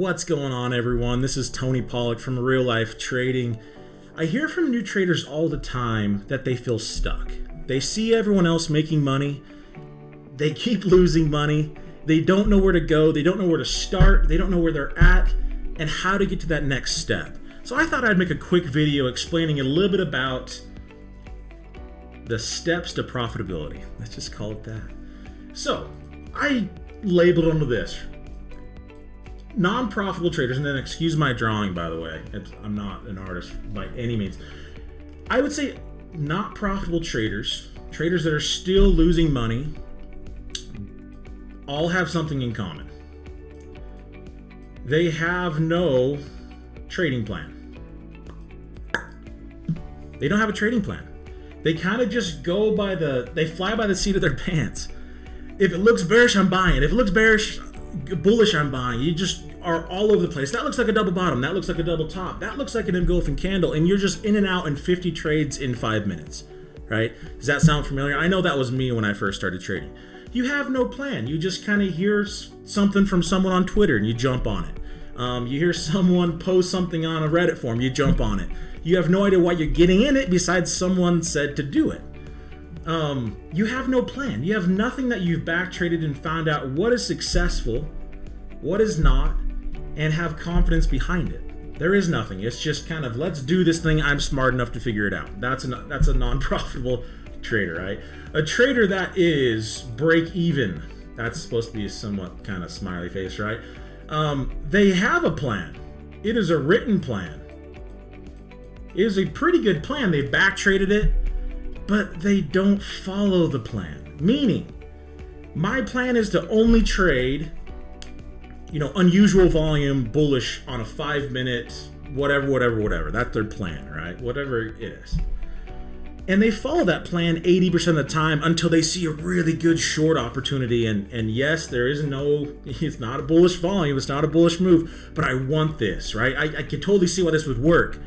What's going on, everyone? This is Tony Pawlak from Real Life Trading. I hear from new traders all the time that they feel stuck. They see everyone else making money. They keep losing money. They don't know where to go. They don't know where to start. They don't know where they're at and how to get to that next step. So I thought I'd make a quick video explaining a little bit about the steps to profitability. Let's just call it that. So I labeled them with this. Non-profitable traders, and then excuse my drawing, by the way. I'm not an artist by any means. I would say not profitable traders, traders that are still losing money, all have something in common. They have no trading plan. They don't have a trading plan. They kind of just go by they fly by the seat of their pants. If it looks bearish, I'm buying. If it looks bullish, I'm buying. You just are all over the place. That looks like a double bottom. That looks like a double top. That looks like an engulfing candle. And you're just in and out in 50 trades in 5 minutes, right? Does that sound familiar? I know that was me when I first started trading. You have no plan. You just kind of hear something from someone on Twitter and you jump on it. You hear someone post something on a Reddit forum, you jump on it. You have no idea why you're getting in it besides someone said to do it. You have no plan. You have nothing that you've back traded and found out what is successful, what is not, and have confidence behind it. There is nothing. It's just kind of, let's do this thing. I'm smart enough to figure it out. That's a non-profitable trader, right? A trader that is break even. That's supposed to be a somewhat kind of smiley face, right? They have a plan. It is a written plan. It is a pretty good plan. They back traded it, but they don't follow the plan. Meaning, my plan is to only trade, unusual volume, bullish on a 5 minute, whatever. That's their plan, right? Whatever it is. And they follow that plan 80% of the time until they see a really good short opportunity. And yes, it's not a bullish volume, it's not a bullish move, but I want this, right? I can totally see why this would work.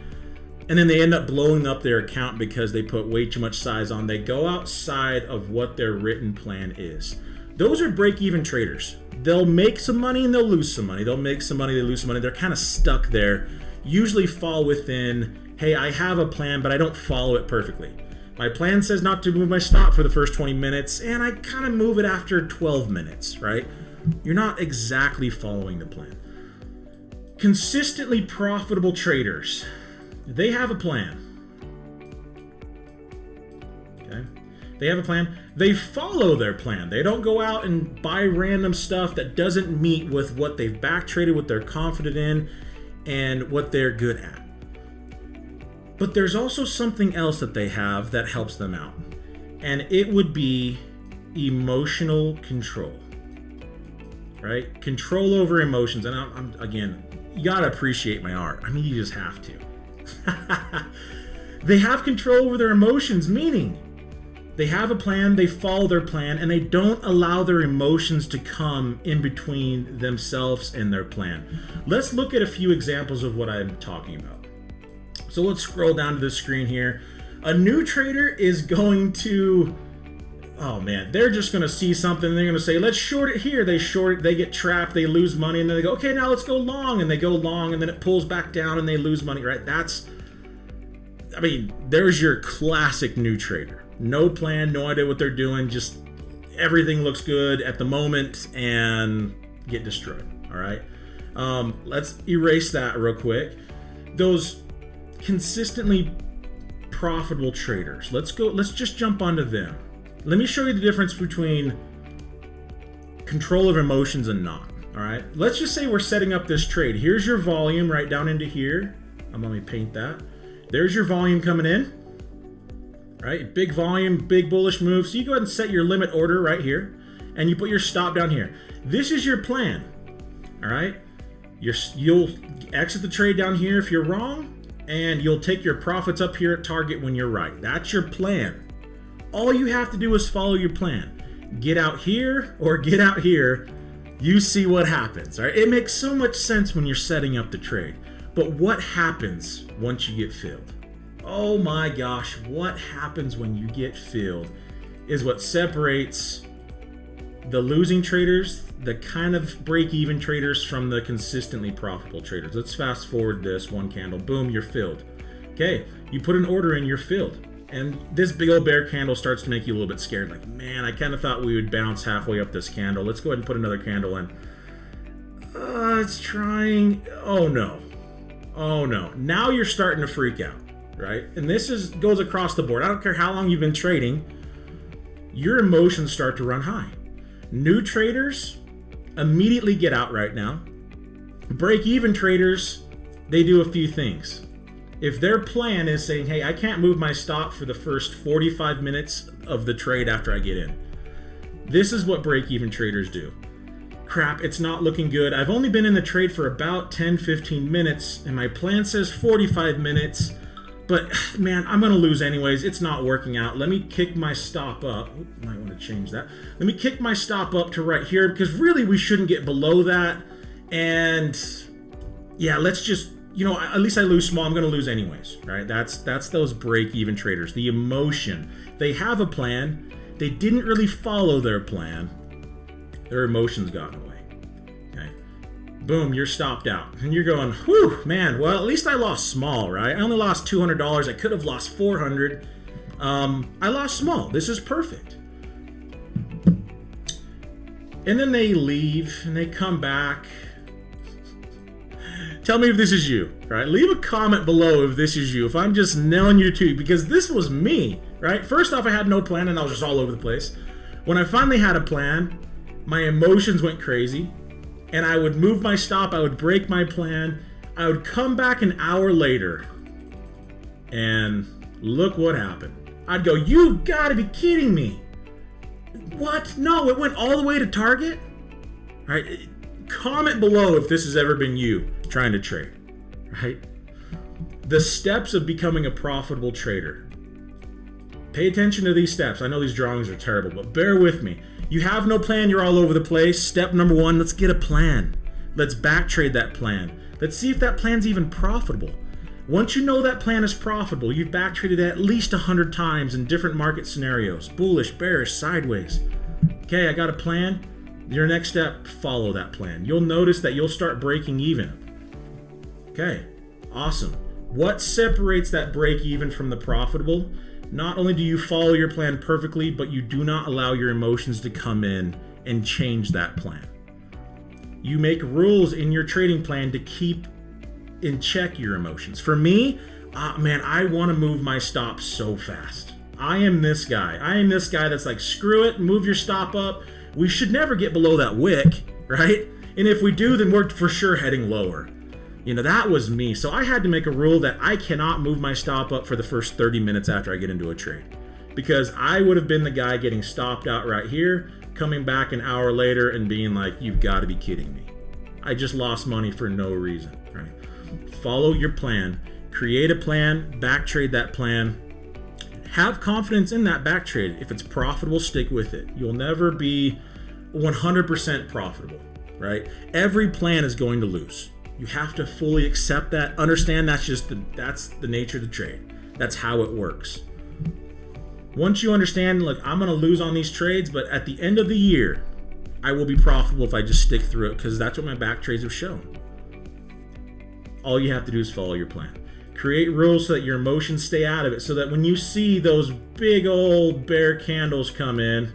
And then they end up blowing up their account because they put way too much size on. They go outside of what their written plan is. Those are break-even traders. They'll make some money and they'll lose some money. They'll make some money, they lose some money. They're kind of stuck there. Usually fall within, hey, I have a plan, but I don't follow it perfectly. My plan says not to move my stop for the first 20 minutes, and I kind of move it after 12 minutes, right? You're not exactly following the plan. Consistently profitable traders, they have a plan. Okay? They have a plan. They follow their plan. They don't go out and buy random stuff that doesn't meet with what they've back traded, what they're confident in, and what they're good at. But there's also something else that they have that helps them out. And it would be emotional control. Right? Control over emotions. And I'm again, you gotta appreciate my art. I mean, you just have to. They have control over their emotions, meaning they have a plan, they follow their plan, and they don't allow their emotions to come in between themselves and their plan. Let's look at a few examples of what I'm talking about. So let's scroll down to the screen here. A new trader is going to, they're just going to see something and they're going to say, let's short it here. They short it, they get trapped, they lose money, and then they go, okay, now let's go long. And they go long, and then it pulls back down and they lose money, right? There's your classic new trader. No plan, no idea what they're doing, just everything looks good at the moment and get destroyed, all right? Let's erase that real quick. Those consistently profitable traders. Let's just jump onto them. Let me show you the difference between control of emotions and not. All right. Let's just say we're setting up this trade. Here's your volume right down into here. Let me paint that. There's your volume coming in. All right. Big volume, big bullish move. So you go ahead and set your limit order right here, and you put your stop down here. This is your plan. All right. You'll exit the trade down here if you're wrong, and you'll take your profits up here at target when you're right. That's your plan. All you have to do is follow your plan. Get out here or get out here. You see what happens, right? It makes so much sense when you're setting up the trade. But what happens once you get filled? Oh my gosh, what happens when you get filled is what separates the losing traders, the kind of break-even traders from the consistently profitable traders. Let's fast forward this one candle. Boom, you're filled. Okay, you put an order in, you're filled. And this big old bear candle starts to make you a little bit scared. Like, man, I kind of thought we would bounce halfway up this candle. Let's go ahead and put another candle in. It's trying. Oh no. Oh no. Now you're starting to freak out, right? And this goes across the board. I don't care how long you've been trading. Your emotions start to run high. New traders immediately get out right now. Break-even traders, they do a few things. If their plan is saying, hey, I can't move my stop for the first 45 minutes of the trade after I get in. This is what break-even traders do. Crap, it's not looking good. I've only been in the trade for about 10-15 minutes, and my plan says 45 minutes. But man, I'm gonna lose anyways. It's not working out. Let me kick my stop up. Might want to change that. Let me kick my stop up to right here, because really we shouldn't get below that. And yeah, let's just, at least I lose small. I'm gonna lose anyways, right? That's those break-even traders. The emotion. They have a plan. They didn't really follow their plan. Their emotions got in the way. Okay. Boom, you're stopped out. And you're going, whew, man, well, at least I lost small, right? I only lost $200. I could have lost $400. I lost small. This is perfect. And then they leave and they come back. Tell me if this is you, right? Leave a comment below if this is you. If I'm just nailing you to, because this was me, right? First off, I had no plan and I was just all over the place. When I finally had a plan, my emotions went crazy. And I would move my stop, I would break my plan, I would come back an hour later, and look what happened. I'd go, you've got to be kidding me. What? No, it went all the way to target? All right, comment below if this has ever been you trying to trade, right? The steps of becoming a profitable trader. Pay attention to these steps. I know these drawings are terrible, but bear with me. You have no plan, you're all over the place. Step number one, let's get a plan. Let's back trade that plan. Let's see if that plan's even profitable. Once you know that plan is profitable, you've back traded at least 100 times in different market scenarios. Bullish, bearish, sideways. Okay, I got a plan. Your next step, follow that plan. You'll notice that you'll start breaking even. Okay, awesome. What separates that break even from the profitable? Not only do you follow your plan perfectly, but you do not allow your emotions to come in and change that plan. You make rules in your trading plan to keep in check your emotions. For me, man, I want to move my stop so fast. I am this guy. I am this guy that's like, screw it, move your stop up. We should never get below that wick, right? And if we do, then we're for sure heading lower. That was me. So I had to make a rule that I cannot move my stop up for the first 30 minutes after I get into a trade. Because I would have been the guy getting stopped out right here, coming back an hour later and being like, you've got to be kidding me. I just lost money for no reason, right? Follow your plan. Create a plan, back trade that plan. Have confidence in that back trade. If it's profitable, stick with it. You'll never be 100% profitable, right? Every plan is going to lose. You have to fully accept that. Understand that's the nature of the trade. That's how it works. Once you understand, look, I'm going to lose on these trades, but at the end of the year, I will be profitable if I just stick through it, because that's what my back trades have shown. All you have to do is follow your plan. Create rules so that your emotions stay out of it, so that when you see those big old bear candles come in,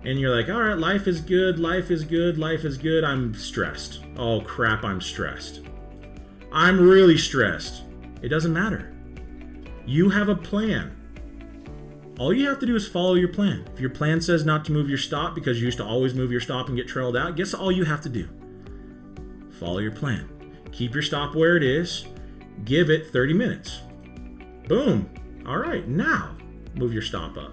and you're like, all right, life is good, life is good, life is good. I'm stressed. Oh crap, I'm stressed. I'm really stressed. It doesn't matter. You have a plan. All you have to do is follow your plan. If your plan says not to move your stop because you used to always move your stop and get trailed out, guess all you have to do? Follow your plan. Keep your stop where it is. Give it 30 minutes. Boom. All right, now move your stop up.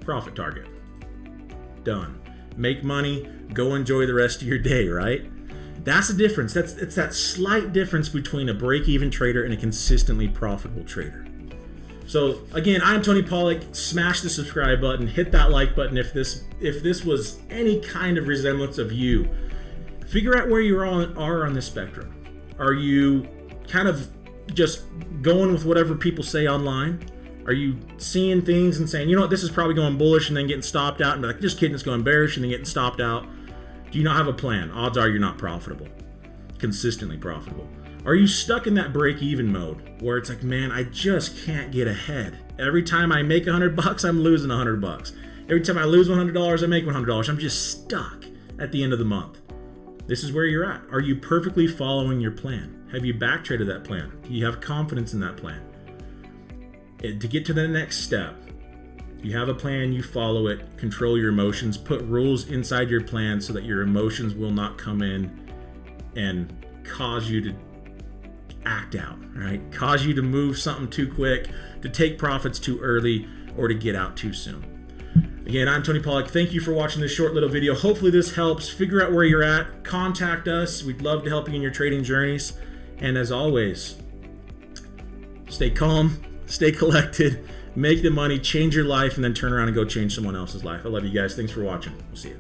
Profit target. Done. Make money, go enjoy the rest of your day, right? That's the difference. It's that slight difference between a break-even trader and a consistently profitable trader. So again, I'm Tony Pawlak. Smash the subscribe button, hit that like button if this was any kind of resemblance of you. Figure out where you are on this spectrum. Are you kind of just going with whatever people say online? Are you seeing things and saying, you know what, this is probably going bullish, and then getting stopped out and be like, just kidding, it's going bearish, and then getting stopped out? Do you not have a plan? Odds are you're not profitable, consistently profitable. Are you stuck in that break-even mode where it's like, man, I just can't get ahead. Every time I make $100, I'm losing $100. Every time I lose $100, I make $100. I'm just stuck at the end of the month. This is where you're at. Are you perfectly following your plan? Have you back-traded that plan? Do you have confidence in that plan? To get to the next step, you have a plan, you follow it, control your emotions, put rules inside your plan so that your emotions will not come in and cause you to act out, right? Cause you to move something too quick, to take profits too early, or to get out too soon. Again, I'm Tony Pawlak. Thank you for watching this short little video. Hopefully this helps. Figure out where you're at. Contact us. We'd love to help you in your trading journeys. And as always, stay calm, stay collected, make the money, change your life, and then turn around and go change someone else's life. I love you guys. Thanks for watching. We'll see you.